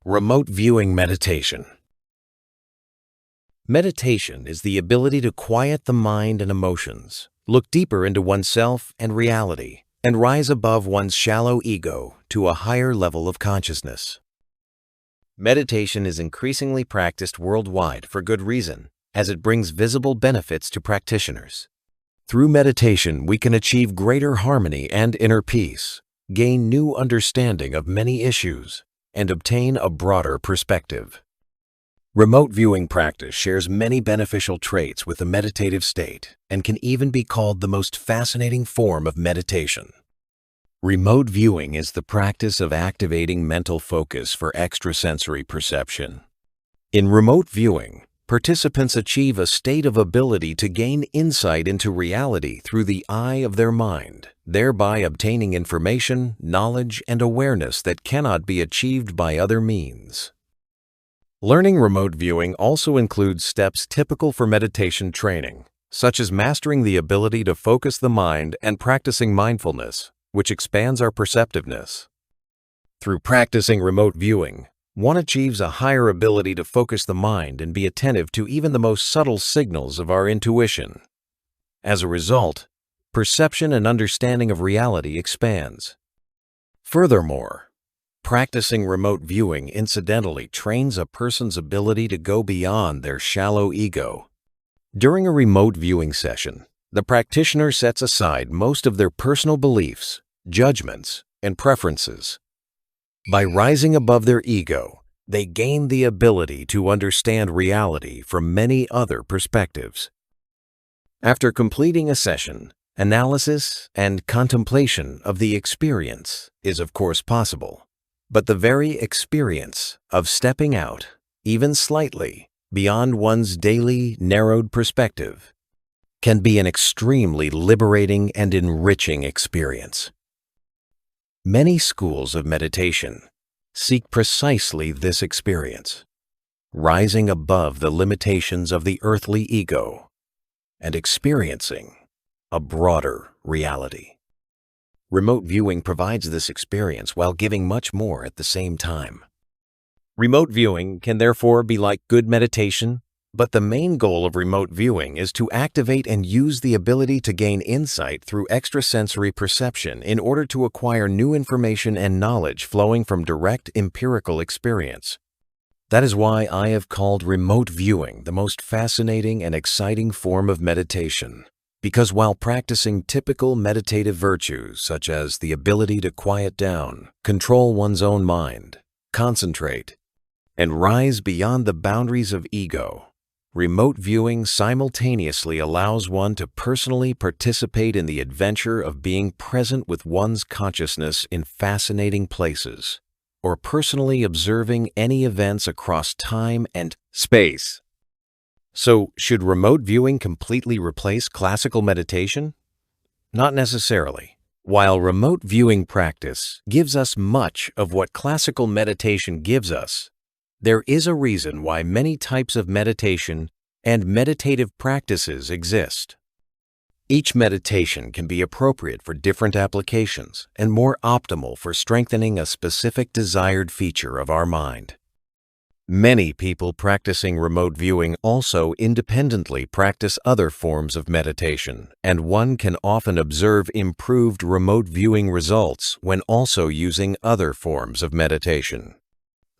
Remote viewing meditation. Meditation is the ability to quiet the mind and emotions, look deeper into oneself and reality, and rise above one's shallow ego to a higher level of consciousness. Meditation is increasingly practiced worldwide for good reason, as it brings visible benefits to practitioners. Through meditation, we can achieve greater harmony and inner peace, gain new understanding of many issues, and obtain a broader perspective. Remote viewing practice shares many beneficial traits with the meditative state and can even be called the most fascinating form of meditation. Remote viewing is the practice of activating mental focus for extrasensory perception. In remote viewing, participants achieve a state of ability to gain insight into reality through the eye of their mind, thereby obtaining information, knowledge, and awareness that cannot be achieved by other means. Learning remote viewing also includes steps typical for meditation training, such as mastering the ability to focus the mind and practicing mindfulness, which expands our perceptiveness. Through practicing remote viewing, one achieves a higher ability to focus the mind and be attentive to even the most subtle signals of our intuition. As a result, perception and understanding of reality expands. Furthermore, practicing remote viewing incidentally trains a person's ability to go beyond their shallow ego. During a remote viewing session, the practitioner sets aside most of their personal beliefs, judgments, and preferences. By rising above their ego, they gain the ability to understand reality from many other perspectives. After completing a session, analysis and contemplation of the experience is of course possible, but the very experience of stepping out, even slightly, beyond one's daily narrowed perspective can be an extremely liberating and enriching experience. Many schools of meditation seek precisely this experience, rising above the limitations of the earthly ego and experiencing a broader reality. Remote viewing provides this experience while giving much more at the same time. Remote viewing can therefore be like good meditation, but the main goal of remote viewing is to activate and use the ability to gain insight through extrasensory perception in order to acquire new information and knowledge flowing from direct empirical experience. That is why I have called remote viewing the most fascinating and exciting form of meditation, because while practicing typical meditative virtues such as the ability to quiet down, control one's own mind, concentrate, and rise beyond the boundaries of ego, remote viewing simultaneously allows one to personally participate in the adventure of being present with one's consciousness in fascinating places, or personally observing any events across time and space. So, should remote viewing completely replace classical meditation? Not necessarily. While remote viewing practice gives us much of what classical meditation gives us, there is a reason why many types of meditation and meditative practices exist. Each meditation can be appropriate for different applications and more optimal for strengthening a specific desired feature of our mind. Many people practicing remote viewing also independently practice other forms of meditation, and one can often observe improved remote viewing results when also using other forms of meditation.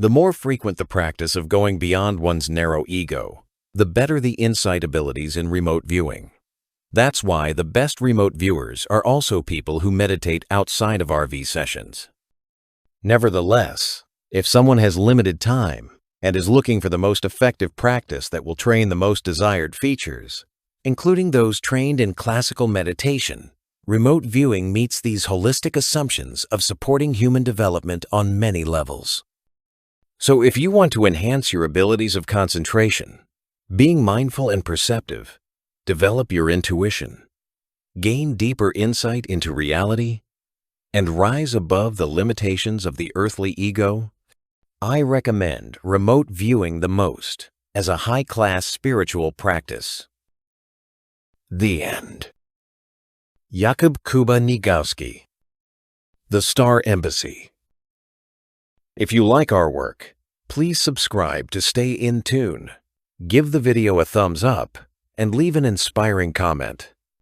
The more frequent the practice of going beyond one's narrow ego, the better the insight abilities in remote viewing. That's why the best remote viewers are also people who meditate outside of RV sessions. Nevertheless, if someone has limited time and is looking for the most effective practice that will train the most desired features, including those trained in classical meditation, remote viewing meets these holistic assumptions of supporting human development on many levels. So if you want to enhance your abilities of concentration, being mindful and perceptive, develop your intuition, gain deeper insight into reality, and rise above the limitations of the earthly ego, I recommend remote viewing the most as a high-class spiritual practice. The end. Jakub Kuba Nigowski, The Star Embassy. If you like our work, Please subscribe to stay in tune. Give the video a thumbs up and leave an inspiring comment.